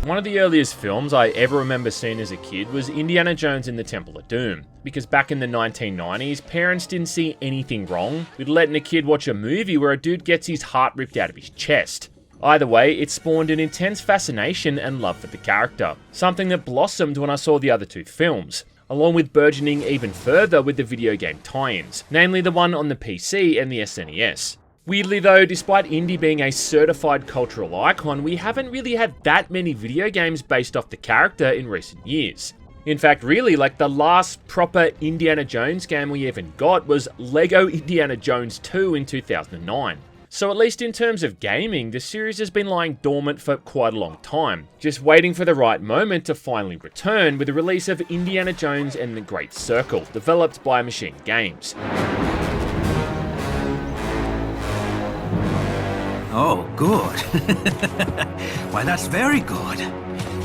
One of the earliest films I ever remember seeing as a kid was Indiana Jones and the Temple of Doom, because back in the 1990s, parents didn't see anything wrong with letting a kid watch a movie where a dude gets his heart ripped out of his chest. Either way, it spawned an intense fascination and love for the character, something that blossomed when I saw the other two films, along with burgeoning even further with the video game tie-ins, namely the one on the PC and the SNES. Weirdly though, despite Indy being a certified cultural icon, we haven't really had that many video games based off the character in recent years. In fact, really, like the last proper Indiana Jones game we even got was LEGO Indiana Jones 2 in 2009. So at least in terms of gaming, the series has been lying dormant for quite a long time, just waiting for the right moment to finally return with the release of Indiana Jones and the Great Circle, developed by Machine Games. Oh, good. Why, that's very good.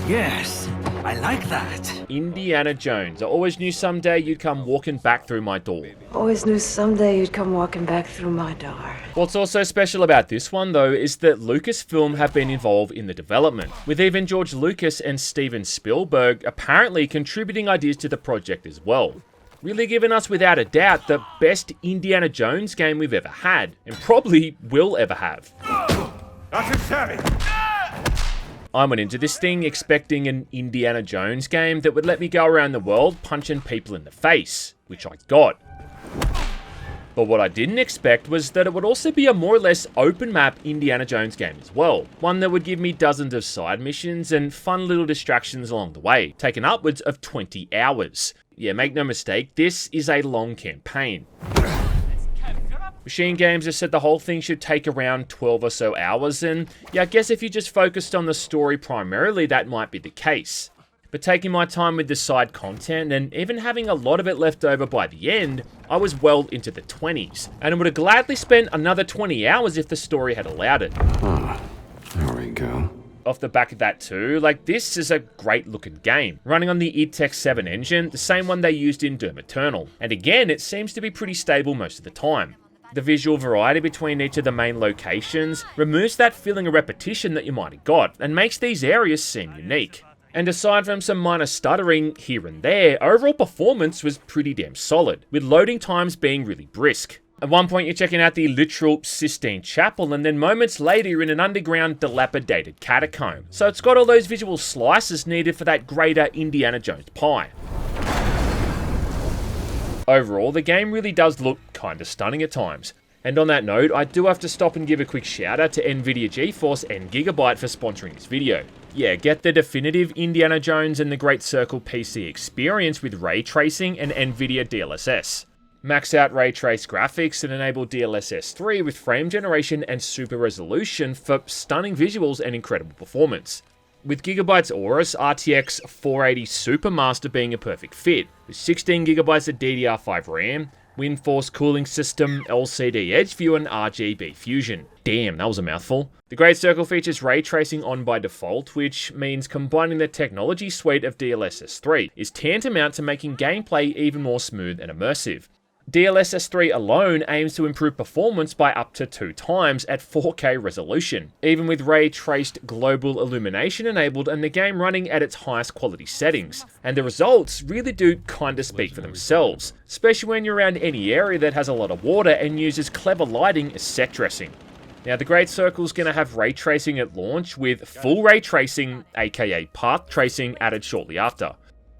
Yes, I like that. Indiana Jones. I always knew someday you'd come walking back through my door. Always knew someday you'd come walking back through my door. What's also special about this one, though, is that Lucasfilm have been involved in the development, with even George Lucas and Steven Spielberg apparently contributing ideas to the project as well. Really giving us, without a doubt, the best Indiana Jones game we've ever had, and probably will ever have. That's Sammy! I went into this thing expecting an Indiana Jones game that would let me go around the world punching people in the face, which I got. But what I didn't expect was that it would also be a more or less open map Indiana Jones game as well. One that would give me dozens of side missions and fun little distractions along the way, taking upwards of 20 hours. Yeah, make no mistake, this is a long campaign. Machine Games has said the whole thing should take around 12 or so hours, and yeah, I guess if you just focused on the story primarily, that might be the case. But taking my time with the side content, and even having a lot of it left over by the end, I was well into the 20s, and would have gladly spent another 20 hours if the story had allowed it. Oh, there we go. Off the back of that too, like this is a great looking game, running on the id Tech 7 engine, the same one they used in Doom Eternal, and again it seems to be pretty stable most of the time. The visual variety between each of the main locations removes that feeling of repetition that you might have got, and makes these areas seem unique. And aside from some minor stuttering here and there, overall performance was pretty damn solid, with loading times being really brisk. At one point you're checking out the literal Sistine Chapel, and then moments later you're in an underground dilapidated catacomb. So it's got all those visual slices needed for that greater Indiana Jones pie. Overall, the game really does look kinda stunning at times. And on that note, I do have to stop and give a quick shout out to Nvidia GeForce and Gigabyte for sponsoring this video. Yeah, get the definitive Indiana Jones and the Great Circle PC experience with ray tracing and Nvidia DLSS. Max out ray trace graphics and enable DLSS 3 with frame generation and super resolution for stunning visuals and incredible performance. With Gigabyte's Aorus RTX 480 Supermaster being a perfect fit, with 16GB of DDR5 RAM, WindForce cooling system, LCD Edge View and RGB Fusion. Damn, that was a mouthful. The Great Circle features ray tracing on by default, which means combining the technology suite of DLSS 3 is tantamount to making gameplay even more smooth and immersive. DLSS 3 alone aims to improve performance by up to 2 times at 4K resolution, even with ray-traced global illumination enabled and the game running at its highest quality settings. And the results really do kinda speak for themselves, especially when you're around any area that has a lot of water and uses clever lighting as set dressing. Now, the Great Circle's going to have ray tracing at launch, with full ray tracing, aka path tracing, added shortly after.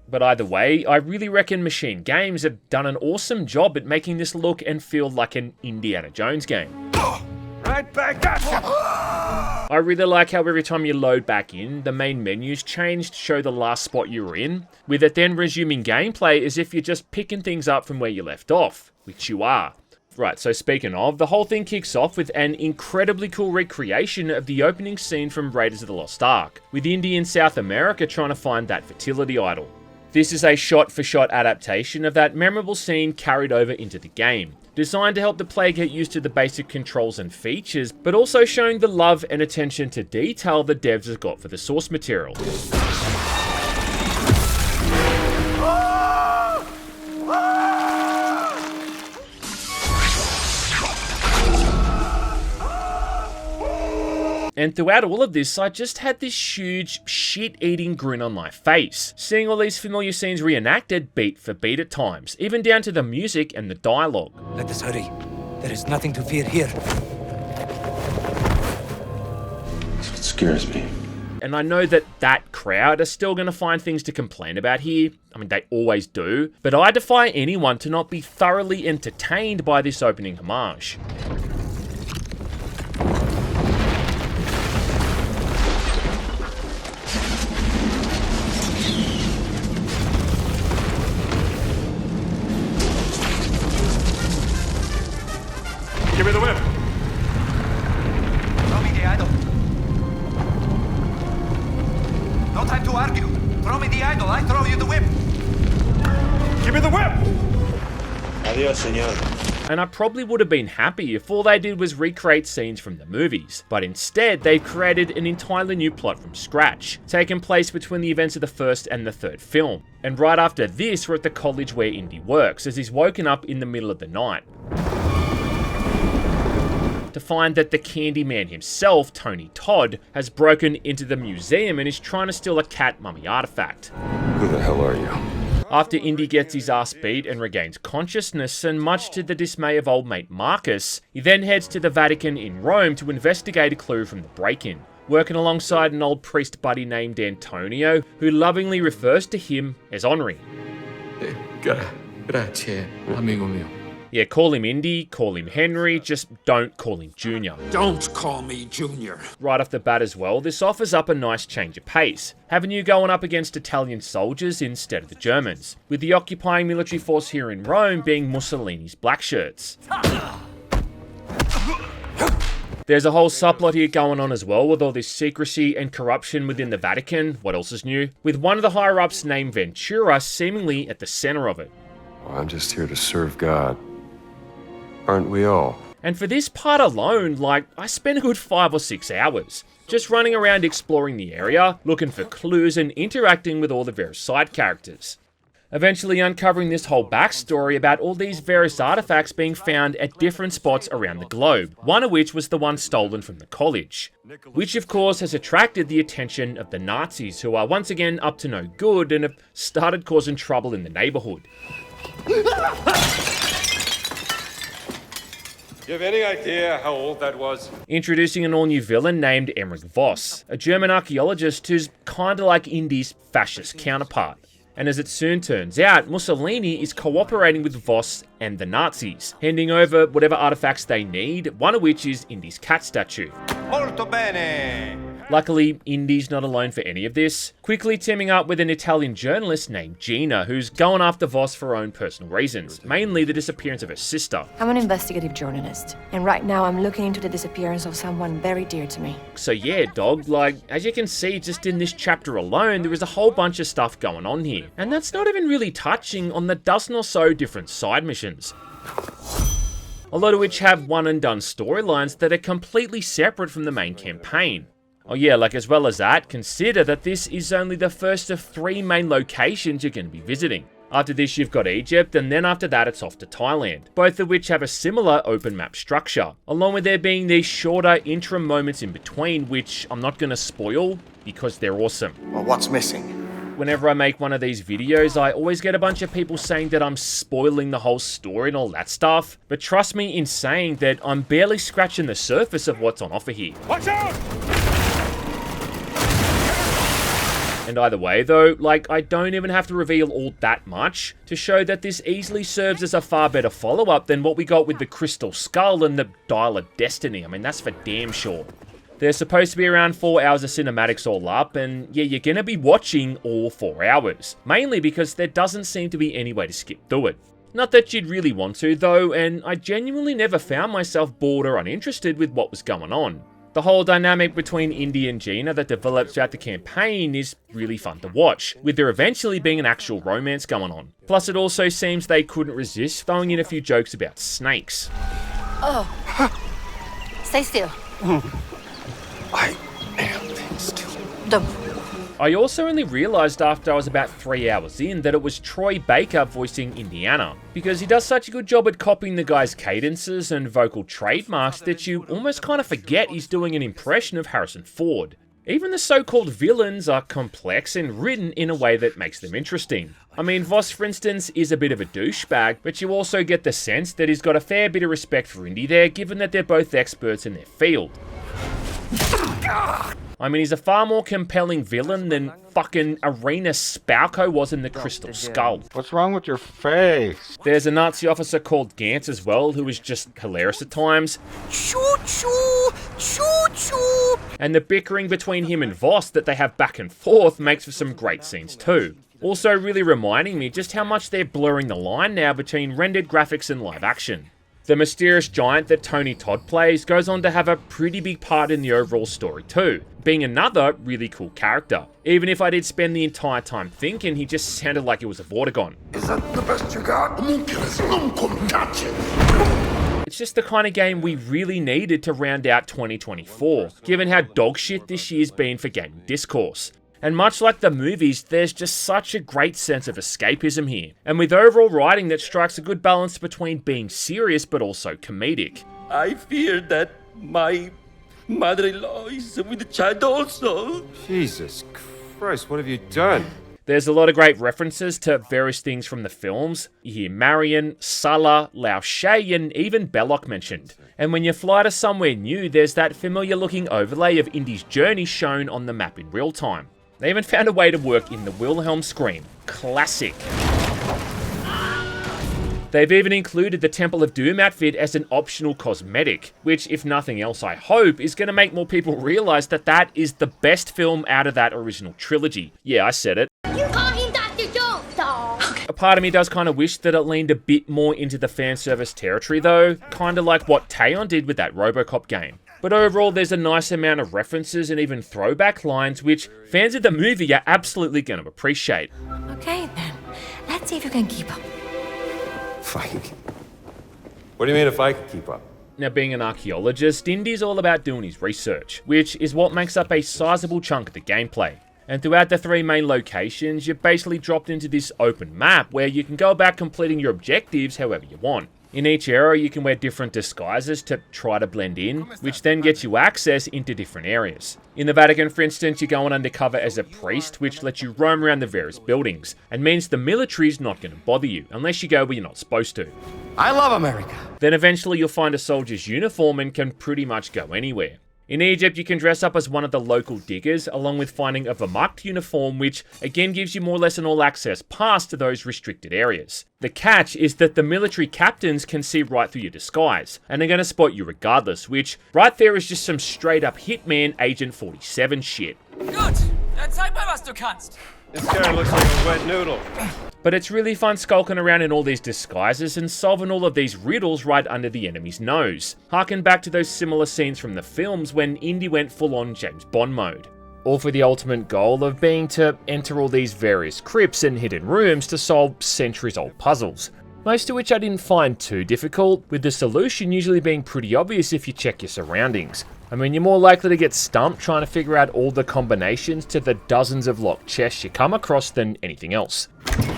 But either way, I really reckon Machine Games have done an awesome job at making this look and feel like an Indiana Jones game. Right back at you! I really like how every time you load back in, the main menus change to show the last spot you were in, with it then resuming gameplay as if you're just picking things up from where you left off, which you are. Right, so speaking of, the whole thing kicks off with an incredibly cool recreation of the opening scene from Raiders of the Lost Ark, with Indy in South America trying to find that fertility idol. This is a shot-for-shot adaptation of that memorable scene carried over into the game, designed to help the player get used to the basic controls and features, but also showing the love and attention to detail the devs have got for the source material. And throughout all of this, I just had this huge shit-eating grin on my face, seeing all these familiar scenes reenacted beat for beat at times, even down to the music and the dialogue. Let us hurry. There is nothing to fear here. That's what scares me. And I know that that crowd are still going to find things to complain about here. I mean, they always do. But I defy anyone to not be thoroughly entertained by this opening homage. Give me the whip. Throw me the idol. No time to argue. Throw me the idol. I throw you the whip. Give me the whip. Adios, señor. And I probably would have been happy if all they did was recreate scenes from the movies, but instead they've created an entirely new plot from scratch, taking place between the events of the first and the third film. And right after this, we're at the college where Indy works, as he's woken up in the middle of the night to find that the Candyman himself, Tony Todd, has broken into the museum and is trying to steal a cat mummy artifact. Who the hell are you? After Indy gets his ass beat and regains consciousness, and much to the dismay of old mate Marcus, he then heads to the Vatican in Rome to investigate a clue from the break-in, working alongside an old priest buddy named Antonio, who lovingly refers to him as Henri. Grazie, amigo mio. Yeah, call him Indy, call him Henry, just don't call him Junior. Don't call me Junior. Right off the bat as well, this offers up a nice change of pace, having you going up against Italian soldiers instead of the Germans, with the occupying military force here in Rome being Mussolini's black shirts. There's a whole subplot here going on as well, with all this secrecy and corruption within the Vatican. What else is new? With one of the higher-ups named Ventura seemingly at the center of it. Well, I'm just here to serve God. Aren't we all? And for this part alone, like, I spent a good 5 or 6 hours, just running around exploring the area, looking for clues and interacting with all the various side characters. Eventually uncovering this whole backstory about all these various artifacts being found at different spots around the globe, one of which was the one stolen from the college, which of course has attracted the attention of the Nazis, who are once again up to no good and have started causing trouble in the neighborhood. You have any idea how old that was? Introducing an all-new villain named Emmerich Voss, a German archaeologist who's kinda like Indy's fascist counterpart. And as it soon turns out, Mussolini is cooperating with Voss and the Nazis, handing over whatever artifacts they need, one of which is Indy's cat statue. Molto bene. Luckily, Indy's not alone for any of this, quickly teaming up with an Italian journalist named Gina, who's going after Voss for her own personal reasons, mainly the disappearance of her sister. I'm an investigative journalist, and right now I'm looking into the disappearance of someone very dear to me. So yeah, dog, like, as you can see just in this chapter alone, there is a whole bunch of stuff going on here. And that's not even really touching on the dozen or so different side missions, a lot of which have one and done storylines that are completely separate from the main campaign. Oh yeah, like as well as that, consider that this is only the first of 3 main locations you're going to be visiting. After this you've got Egypt, and then after that it's off to Thailand, both of which have a similar open map structure, along with there being these shorter interim moments in between, which I'm not going to spoil because they're awesome. Well, what's missing? Whenever I make one of these videos, I always get a bunch of people saying that I'm spoiling the whole story and all that stuff, but trust me in saying that I'm barely scratching the surface of what's on offer here. Watch out! And either way though, like, I don't even have to reveal all that much to show that this easily serves as a far better follow-up than what we got with the Crystal Skull and the Dial of Destiny. I mean, that's for damn sure. There's supposed to be around 4 hours of cinematics all up, and yeah, you're gonna be watching all 4 hours. Mainly because there doesn't seem to be any way to skip through it. Not that you'd really want to though, and I genuinely never found myself bored or uninterested with what was going on. The whole dynamic between Indy and Gina that develops throughout the campaign is really fun to watch, with there eventually being an actual romance going on. Plus it also seems they couldn't resist throwing in a few jokes about snakes. Oh. Stay still. I am being still. Don't. I also only realised after I was about 3 hours in that it was Troy Baker voicing Indiana, because he does such a good job at copying the guy's cadences and vocal trademarks that you almost kind of forget he's doing an impression of Harrison Ford. Even the so-called villains are complex and written in a way that makes them interesting. I mean, Voss, for instance, is a bit of a douchebag, but you also get the sense that he's got a fair bit of respect for Indy there, given that they're both experts in their field. I mean, he's a far more compelling villain than fucking Arena Spalko was in The Crystal Skull. What's wrong with your face? There's a Nazi officer called Gantz as well, who is just hilarious at times. Choo-choo! Choo-choo! And the bickering between him and Voss that they have back and forth makes for some great scenes too. Also really reminding me just how much they're blurring the line now between rendered graphics and live action. The mysterious giant that Tony Todd plays goes on to have a pretty big part in the overall story too, being another really cool character. Even if I did spend the entire time thinking he just sounded like he was a Vortigern. Is that the best you got? It's just the kind of game we really needed to round out 2024, given how dogshit this year's been for gaming discourse. And much like the movies, there's just such a great sense of escapism here, and with overall writing that strikes a good balance between being serious but also comedic. I fear that my mother-in-law is with the child also. Jesus Christ, what have you done? There's a lot of great references to various things from the films. You hear Marion, Sulla, Lao Shay, and even Belloc mentioned. And when you fly to somewhere new, there's that familiar looking overlay of Indy's journey shown on the map in real time. They even found a way to work in the Wilhelm scream. Classic. They've even included the Temple of Doom outfit as an optional cosmetic, which, if nothing else, I hope, is going to make more people realise that that is the best film out of that original trilogy. Yeah, I said it. You call him Dr. Jones, dog. A part of me does kind of wish that it leaned a bit more into the fan service territory though, kind of like what Taeon did with that RoboCop game. But overall, there's a nice amount of references and even throwback lines which fans of the movie are absolutely going to appreciate. Okay then, let's see if you can keep up. Fucking. What do you mean if I can keep up? Now, being an archaeologist, Indy's all about doing his research, which is what makes up a sizable chunk of the gameplay. And throughout the 3 main locations, you're basically dropped into this open map where you can go about completing your objectives however you want. In each area, you can wear different disguises to try to blend in, which then gets you access into different areas. In the Vatican, for instance, you're going undercover as a priest, which lets you roam around the various buildings, and means the military's not going to bother you, unless you go where you're not supposed to. I love America. Then eventually you'll find a soldier's uniform and can pretty much go anywhere. In Egypt, you can dress up as one of the local diggers, along with finding a Wehrmacht uniform, which again gives you more or less an all-access pass to those restricted areas. The catch is that the military captains can see right through your disguise, and they're going to spot you regardless, which right there is just some straight-up Hitman Agent 47 shit. Gut, dann zeig mal, was du kannst. This guy looks like a wet noodle. But it's really fun skulking around in all these disguises and solving all of these riddles right under the enemy's nose. Harken back to those similar scenes from the films when Indy went full-on James Bond mode. All for the ultimate goal of being to enter all these various crypts and hidden rooms to solve centuries-old puzzles. Most of which I didn't find too difficult, with the solution usually being pretty obvious if you check your surroundings. I mean, you're more likely to get stumped trying to figure out all the combinations to the dozens of locked chests you come across than anything else.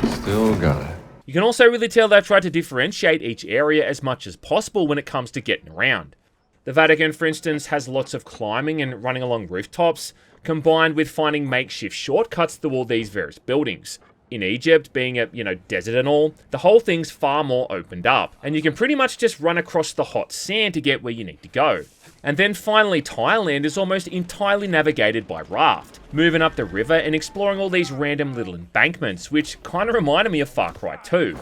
Still got it. You can also really tell they've tried to differentiate each area as much as possible when it comes to getting around. The Vatican, for instance, has lots of climbing and running along rooftops, combined with finding makeshift shortcuts through all these various buildings. In Egypt, being a, desert and all, the whole thing's far more opened up, and you can pretty much just run across the hot sand to get where you need to go. And then finally, Thailand is almost entirely navigated by raft, moving up the river and exploring all these random little embankments, which kind of reminded me of Far Cry 2.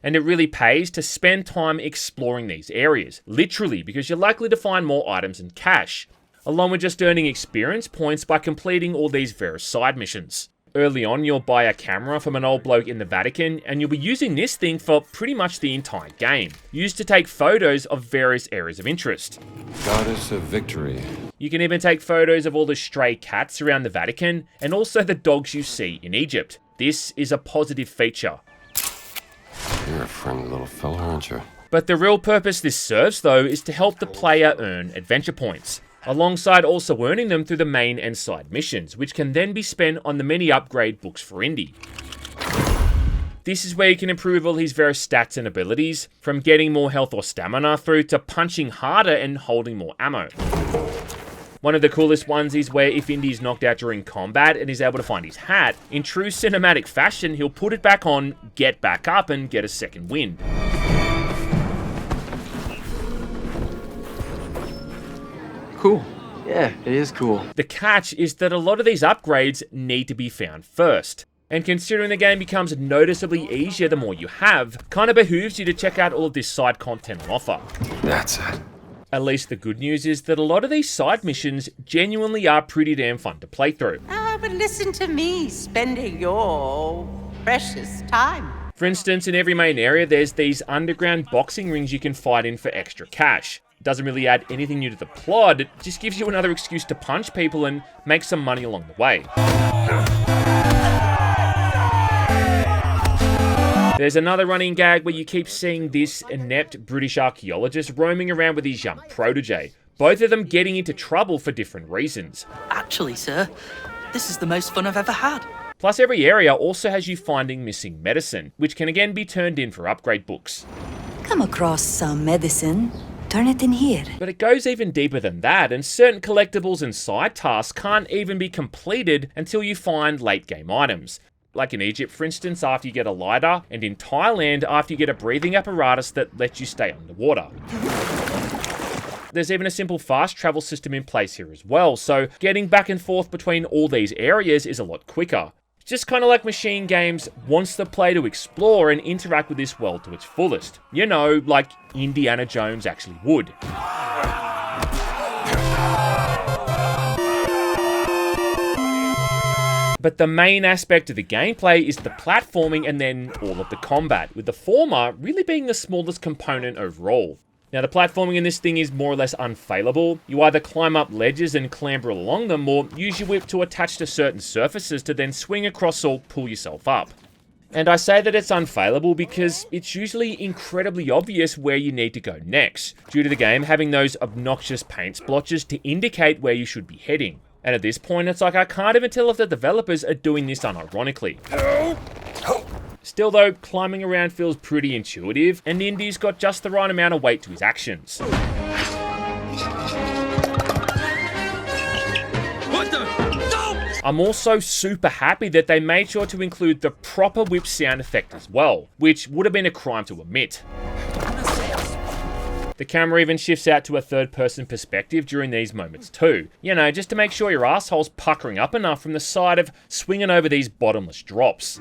And it really pays to spend time exploring these areas, literally, because you're likely to find more items and cash, along with just earning experience points by completing all these various side missions. Early on, you'll buy a camera from an old bloke in the Vatican, and you'll be using this thing for pretty much the entire game, used to take photos of various areas of interest. Goddess of victory. You can even take photos of all the stray cats around the Vatican, and also the dogs you see in Egypt. This is a positive feature. You're a friendly little fella, aren't you? But the real purpose this serves, though, is to help the player earn adventure points, alongside also earning them through the main and side missions, which can then be spent on the many upgrade books for Indy. This is where you can improve all his various stats and abilities, from getting more health or stamina through to punching harder and holding more ammo. One of the coolest ones is where if Indy is knocked out during combat and is able to find his hat, in true cinematic fashion, he'll put it back on, get back up, and get a second wind. Cool. Yeah, it is cool. The catch is that a lot of these upgrades need to be found first. And considering the game becomes noticeably easier the more you have, kind of behooves you to check out all of this side content on offer. That's it. At least the good news is that a lot of these side missions genuinely are pretty damn fun to play through. But listen to me spending your precious time. For instance, in every main area, there's these underground boxing rings you can fight in for extra cash. Doesn't really add anything new to the plot, it just gives you another excuse to punch people and make some money along the way. There's another running gag where you keep seeing this inept British archaeologist roaming around with his young protege, both of them getting into trouble for different reasons. Actually, sir, this is the most fun I've ever had. Plus, every area also has you finding missing medicine, which can again be turned in for upgrade books. Come across some medicine, turn it in here. But it goes even deeper than that, and certain collectibles and side tasks can't even be completed until you find late game items. Like in Egypt, for instance, after you get a lighter, and in Thailand, after you get a breathing apparatus that lets you stay underwater. There's even a simple fast travel system in place here as well, so getting back and forth between all these areas is a lot quicker. It's just kind of like Machine Games wants the player to explore and interact with this world to its fullest. You know, like Indiana Jones actually would. But the main aspect of the gameplay is the platforming and then all of the combat, with the former really being the smallest component overall. Now, the platforming in this thing is more or less unfailable. You either climb up ledges and clamber along them, or use your whip to attach to certain surfaces to then swing across or pull yourself up. And I say that it's unfailable because it's usually incredibly obvious where you need to go next, due to the game having those obnoxious paint splotches to indicate where you should be heading. And at this point, it's like I can't even tell if the developers are doing this unironically. Still though, climbing around feels pretty intuitive, and Indy's got just the right amount of weight to his actions. What the? No! I'm also super happy that they made sure to include the proper whip sound effect as well, which would have been a crime to omit. The camera even shifts out to a third-person perspective during these moments too. You know, just to make sure your asshole's puckering up enough from the side of swinging over these bottomless drops.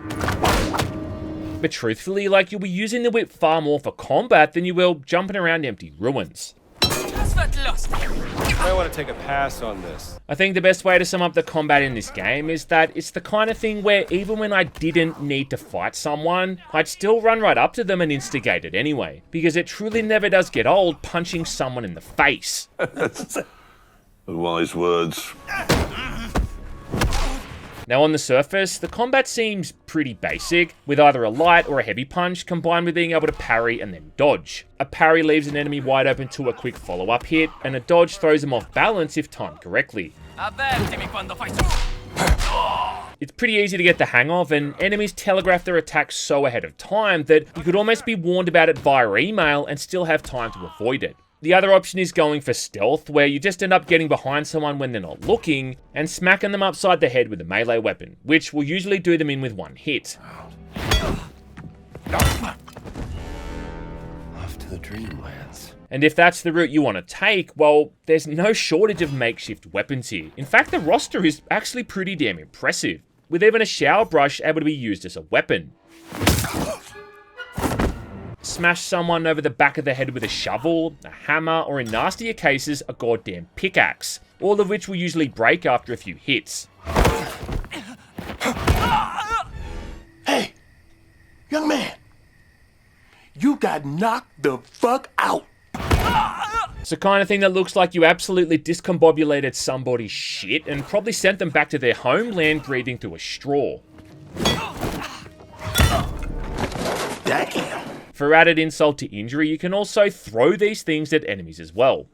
But truthfully, like, you'll be using the whip far more for combat than you will jumping around empty ruins. I want to take a pass on this. I think the best way to sum up the combat in this game is that it's the kind of thing where even when I didn't need to fight someone, I'd still run right up to them and instigate it anyway, because it truly never does get old punching someone in the face. Wise words. Now on the surface, the combat seems pretty basic, with either a light or a heavy punch combined with being able to parry and then dodge. A parry leaves an enemy wide open to a quick follow-up hit, and a dodge throws them off balance if timed correctly. It's pretty easy to get the hang of, and enemies telegraph their attacks so ahead of time that you could almost be warned about it via email and still have time to avoid it. The other option is going for stealth, where you just end up getting behind someone when they're not looking, and smacking them upside the head with a melee weapon, which will usually do them in with one hit. Off to the dreamlands. And if that's the route you want to take, well, there's no shortage of makeshift weapons here. In fact, the roster is actually pretty damn impressive, with even a shower brush able to be used as a weapon. Smash someone over the back of the head with a shovel, a hammer, or in nastier cases, a goddamn pickaxe, all of which will usually break after a few hits. Hey, young man, you got knocked the fuck out. It's the kind of thing that looks like you absolutely discombobulated somebody's shit and probably sent them back to their homeland breathing through a straw. Damn. For added insult to injury, you can also throw these things at enemies as well.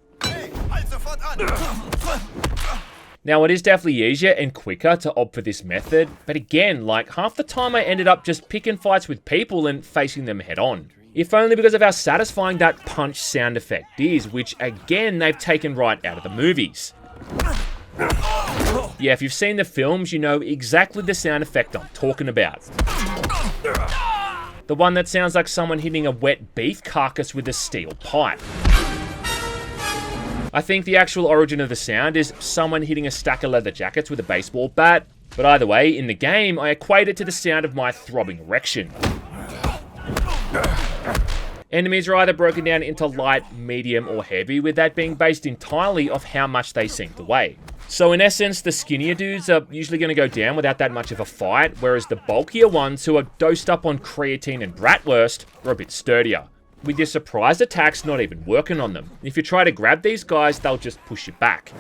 Now, it is definitely easier and quicker to opt for this method, but again, like half the time I ended up just picking fights with people and facing them head on. If only because of how satisfying that punch sound effect is, which again, they've taken right out of the movies. Yeah, if you've seen the films, you know exactly the sound effect I'm talking about. The one that sounds like someone hitting a wet beef carcass with a steel pipe. I think the actual origin of the sound is someone hitting a stack of leather jackets with a baseball bat, but either way, in the game, I equate it to the sound of my throbbing erection. Enemies are either broken down into light, medium, or heavy, with that being based entirely off how much they seem to weigh. So in essence, the skinnier dudes are usually going to go down without that much of a fight, whereas the bulkier ones who are dosed up on creatine and bratwurst are a bit sturdier, with your surprise attacks not even working on them. If you try to grab these guys, they'll just push you back.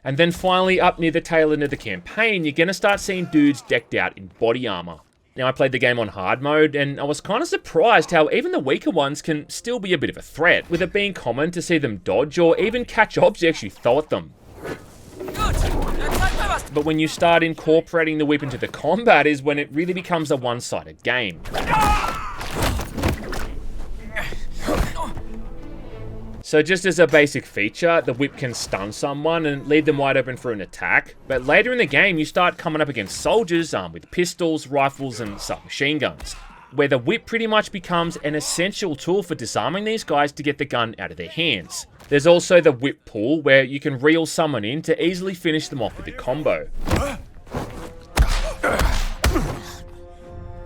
And then finally, up near the tail end of the campaign, you're going to start seeing dudes decked out in body armor. Now, I played the game on hard mode, and I was kind of surprised how even the weaker ones can still be a bit of a threat, with it being common to see them dodge or even catch objects you throw at them. But when you start incorporating the whip into the combat is when it really becomes a one-sided game. So just as a basic feature, the whip can stun someone and leave them wide open for an attack, but later in the game you start coming up against soldiers armed with pistols, rifles and submachine guns, where the whip pretty much becomes an essential tool for disarming these guys to get the gun out of their hands. There's also the whip pull, where you can reel someone in to easily finish them off with the combo.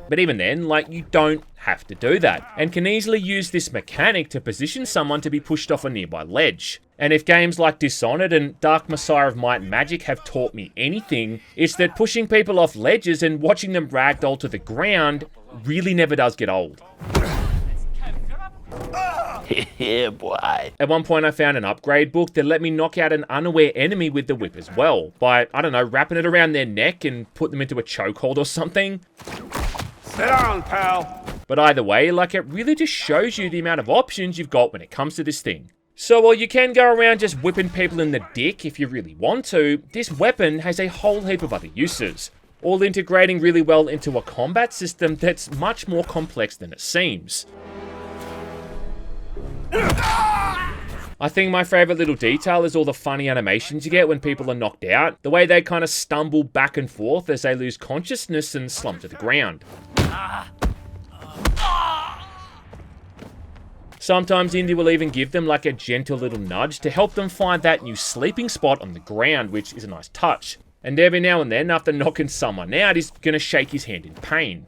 But even then, like, you don't have to do that, and can easily use this mechanic to position someone to be pushed off a nearby ledge. And if games like Dishonored and Dark Messiah of Might and Magic have taught me anything, it's that pushing people off ledges and watching them ragdoll to the ground really never does get old. Yeah, boy. At one point I found an upgrade book that let me knock out an unaware enemy with the whip as well, by, I don't know, wrapping it around their neck and put them into a chokehold or something. Sit down, pal. But either way, like, it really just shows you the amount of options you've got when it comes to this thing. So while you can go around just whipping people in the dick if you really want to, this weapon has a whole heap of other uses, all integrating really well into a combat system that's much more complex than it seems. I think my favourite little detail is all the funny animations you get when people are knocked out, the way they kind of stumble back and forth as they lose consciousness and slump to the ground. Sometimes Indy will even give them like a gentle little nudge to help them find that new sleeping spot on the ground, which is a nice touch. And every now and then, after knocking someone out, he's going to shake his hand in pain.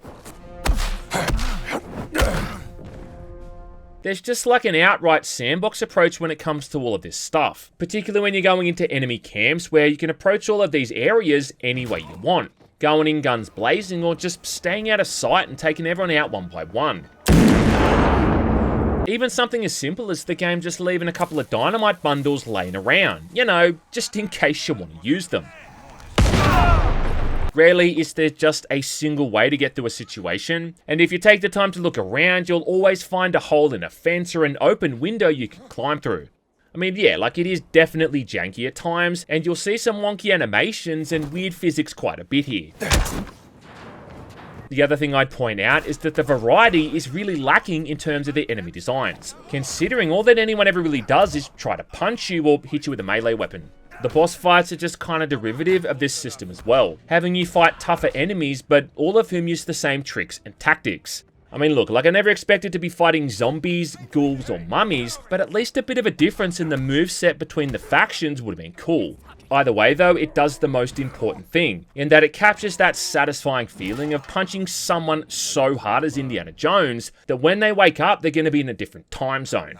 There's just like an outright sandbox approach when it comes to all of this stuff, particularly when you're going into enemy camps where you can approach all of these areas any way you want, going in guns blazing or just staying out of sight and taking everyone out one by one. Even something as simple as the game just leaving a couple of dynamite bundles laying around, you know, just in case you want to use them. Rarely is there just a single way to get through a situation, and if you take the time to look around, you'll always find a hole in a fence or an open window you can climb through. I mean, yeah, like, it is definitely janky at times, and you'll see some wonky animations and weird physics quite a bit here. The other thing I'd point out is that the variety is really lacking in terms of the enemy designs, considering all that anyone ever really does is try to punch you or hit you with a melee weapon. The boss fights are just kind of derivative of this system as well, having you fight tougher enemies, but all of whom use the same tricks and tactics. I mean, look, like, I never expected to be fighting zombies, ghouls, or mummies, but at least a bit of a difference in the moveset between the factions would have been cool. Either way, though, it does the most important thing, in that it captures that satisfying feeling of punching someone so hard as Indiana Jones that when they wake up, they're going to be in a different time zone.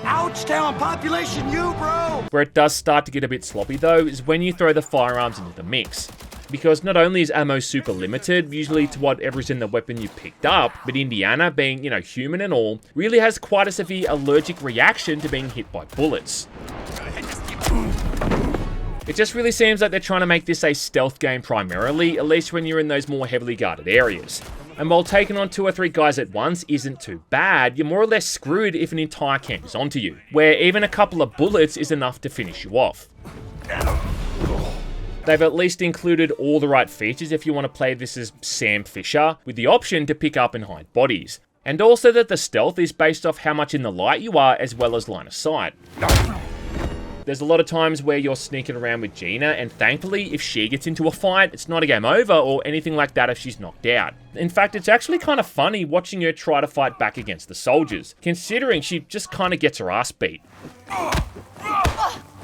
Ouch, town population, you, bro! Where it does start to get a bit sloppy, though, is when you throw the firearms into the mix. Because not only is ammo super limited, usually to whatever's in the weapon you picked up, but Indiana, being, you know, human and all, really has quite a severe allergic reaction to being hit by bullets. It just really seems like they're trying to make this a stealth game primarily, at least when you're in those more heavily guarded areas. And while taking on 2 or 3 guys at once isn't too bad, you're more or less screwed if an entire camp is onto you, where even a couple of bullets is enough to finish you off. They've at least included all the right features if you want to play this as Sam Fisher, with the option to pick up and hide bodies. And also that the stealth is based off how much in the light you are as well as line of sight. There's a lot of times where you're sneaking around with Gina, and thankfully, if she gets into a fight, it's not a game over or anything like that if she's knocked out. In fact, it's actually kind of funny watching her try to fight back against the soldiers, considering she just kind of gets her ass beat.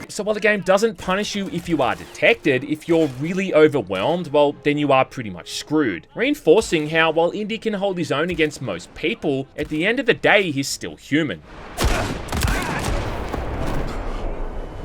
So while the game doesn't punish you if you are detected, if you're really overwhelmed, well, then you are pretty much screwed. Reinforcing how, while Indy can hold his own against most people, at the end of the day, he's still human.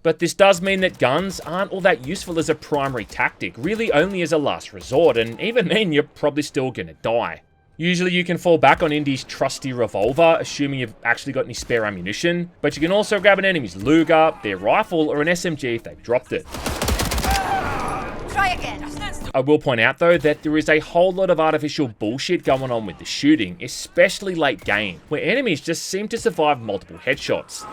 But this does mean that guns aren't all that useful as a primary tactic, really only as a last resort, and even then you're probably still gonna die. Usually you can fall back on Indy's trusty revolver, assuming you've actually got any spare ammunition, but you can also grab an enemy's Luger, their rifle, or an SMG if they've dropped it. Try again. I will point out though that there is a whole lot of artificial bullshit going on with the shooting, especially late game, where enemies just seem to survive multiple headshots.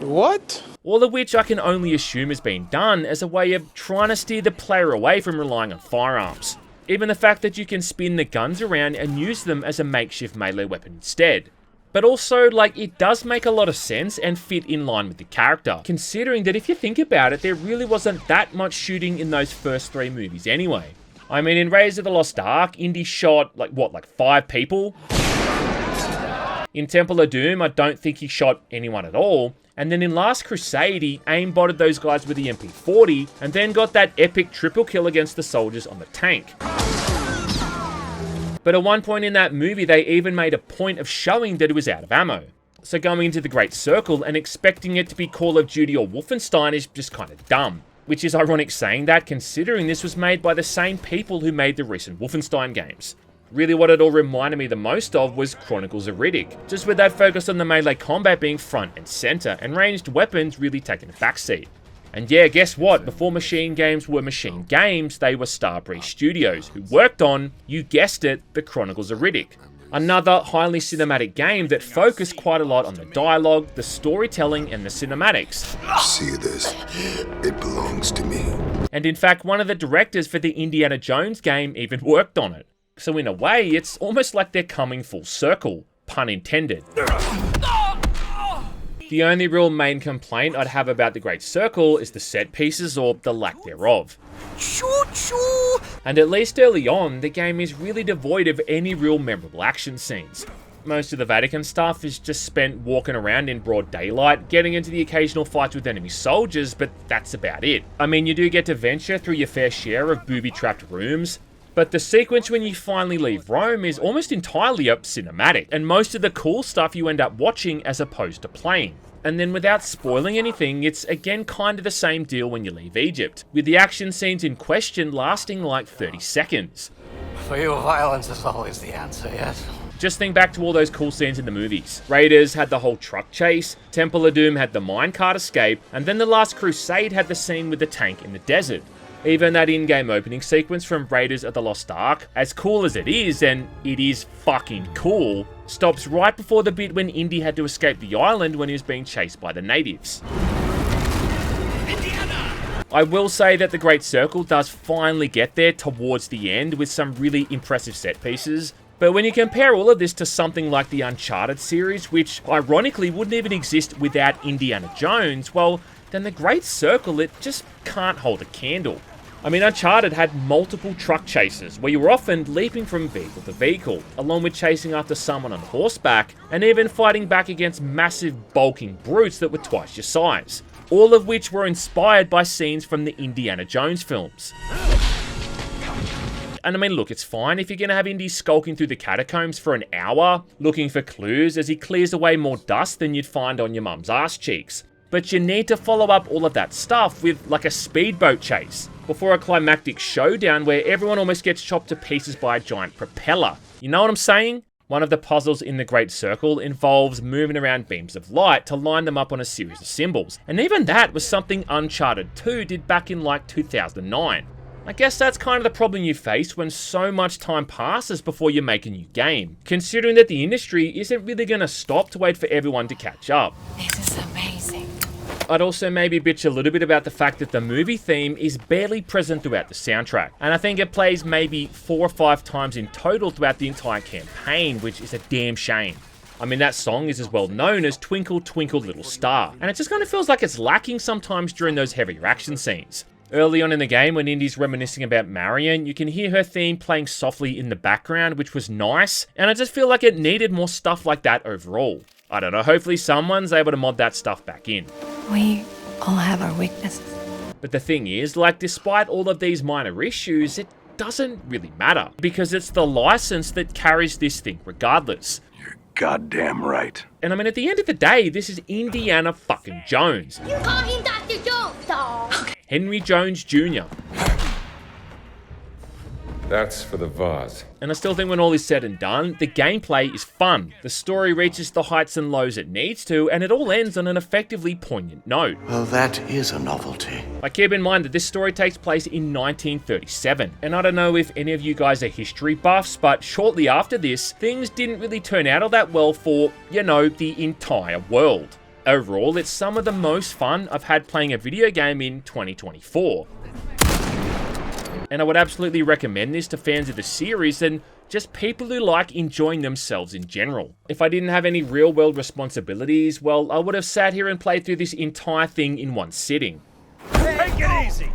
What? All of which I can only assume has been done as a way of trying to steer the player away from relying on firearms. Even the fact that you can spin the guns around and use them as a makeshift melee weapon instead. But also, like, it does make a lot of sense and fit in line with the character, considering that if you think about it, there really wasn't that much shooting in those first 3 movies anyway. I mean, in Raiders of the Lost Ark, Indy shot, like 5 people? In Temple of Doom, I don't think he shot anyone at all. And then in Last Crusade, he aimbotted those guys with the MP40, and then got that epic triple kill against the soldiers on the tank. But at one point in that movie, they even made a point of showing that it was out of ammo. So going into the Great Circle and expecting it to be Call of Duty or Wolfenstein is just kind of dumb. Which is ironic saying that, considering this was made by the same people who made the recent Wolfenstein games. Really what it all reminded me the most of was Chronicles of Riddick, just with that focus on the melee combat being front and center, and ranged weapons really taking a backseat. And yeah, guess what? Before machine games were machine games, they were Starbreeze Studios, who worked on, you guessed it, the Chronicles of Riddick. Another highly cinematic game that focused quite a lot on the dialogue, the storytelling, and the cinematics. See this? It belongs to me. And in fact, one of the directors for the Indiana Jones game even worked on it. So in a way, it's almost like they're coming full circle, pun intended. The only real main complaint I'd have about the Great Circle is the set pieces, or the lack thereof. And at least early on, the game is really devoid of any real memorable action scenes. Most of the Vatican stuff is just spent walking around in broad daylight, getting into the occasional fights with enemy soldiers, but that's about it. I mean, you do get to venture through your fair share of booby-trapped rooms, but the sequence when you finally leave Rome is almost entirely up cinematic, and most of the cool stuff you end up watching as opposed to playing. And then without spoiling anything, it's again kind of the same deal when you leave Egypt, with the action scenes in question lasting like 30 seconds. For you, violence is always the answer, yes? Just think back to all those cool scenes in the movies. Raiders had the whole truck chase, Temple of Doom had the minecart escape, and then The Last Crusade had the scene with the tank in the desert. Even that in-game opening sequence from Raiders of the Lost Ark, as cool as it is, and it is fucking cool, stops right before the bit when Indy had to escape the island when he was being chased by the natives. I will say that the Great Circle does finally get there towards the end with some really impressive set pieces, but when you compare all of this to something like the Uncharted series, which ironically wouldn't even exist without Indiana Jones, well, then the Great Circle, it just can't hold a candle. I mean, Uncharted had multiple truck chases, where you were often leaping from vehicle to vehicle, along with chasing after someone on horseback, and even fighting back against massive bulking brutes that were twice your size, all of which were inspired by scenes from the Indiana Jones films. And I mean, look, it's fine if you're going to have Indy skulking through the catacombs for an hour, looking for clues as he clears away more dust than you'd find on your mum's ass cheeks. But you need to follow up all of that stuff with like a speedboat chase, before a climactic showdown where everyone almost gets chopped to pieces by a giant propeller. You know what I'm saying? One of the puzzles in the Great Circle involves moving around beams of light to line them up on a series of symbols, and even that was something Uncharted 2 did back in like 2009. I guess that's kind of the problem you face when so much time passes before you make a new game, considering that the industry isn't really going to stop to wait for everyone to catch up. This is amazing. I'd also maybe bitch a little bit about the fact that the movie theme is barely present throughout the soundtrack, and I think it plays maybe 4 or 5 times in total throughout the entire campaign, which is a damn shame. I mean, that song is as well known as Twinkle Twinkle Little Star, and it just kind of feels like it's lacking sometimes during those heavier action scenes. Early on in the game, when Indy's reminiscing about Marion, you can hear her theme playing softly in the background, which was nice, and I just feel like it needed more stuff like that overall. I don't know, hopefully someone's able to mod that stuff back in. We all have our weaknesses. But the thing is, like, despite all of these minor issues, it doesn't really matter, because it's the license that carries this thing regardless. You're goddamn right. And I mean, at the end of the day, this is Indiana fucking Jones. You call him Dr. Jones, dog. Henry Jones Jr. That's for the vase. And I still think when all is said and done, the gameplay is fun. The story reaches the heights and lows it needs to, and it all ends on an effectively poignant note. Well, that is a novelty. But keep in mind that this story takes place in 1937, and I don't know if any of you guys are history buffs, but shortly after this, things didn't really turn out all that well for, you know, the entire world. Overall, it's some of the most fun I've had playing a video game in 2024. And I would absolutely recommend this to fans of the series and just people who like enjoying themselves in general. If I didn't have any real world responsibilities, well, I would have sat here and played through this entire thing in one sitting. Take it easy.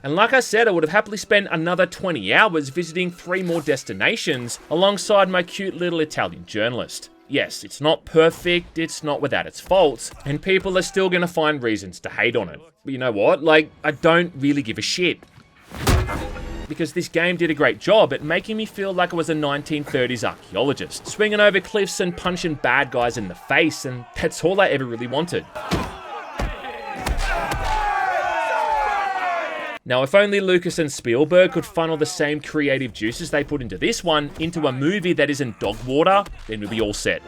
And like I said, I would have happily spent another 20 hours visiting 3 more destinations alongside my cute little Italian journalist. Yes, it's not perfect, it's not without its faults, and people are still gonna find reasons to hate on it. But you know what? Like, I don't really give a shit. Because this game did a great job at making me feel like I was a 1930s archaeologist, swinging over cliffs and punching bad guys in the face, and that's all I ever really wanted. Now, if only Lucas and Spielberg could funnel the same creative juices they put into this one into a movie that isn't dog water, then we'd be all set.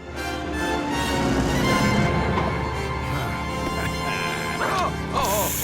Oh.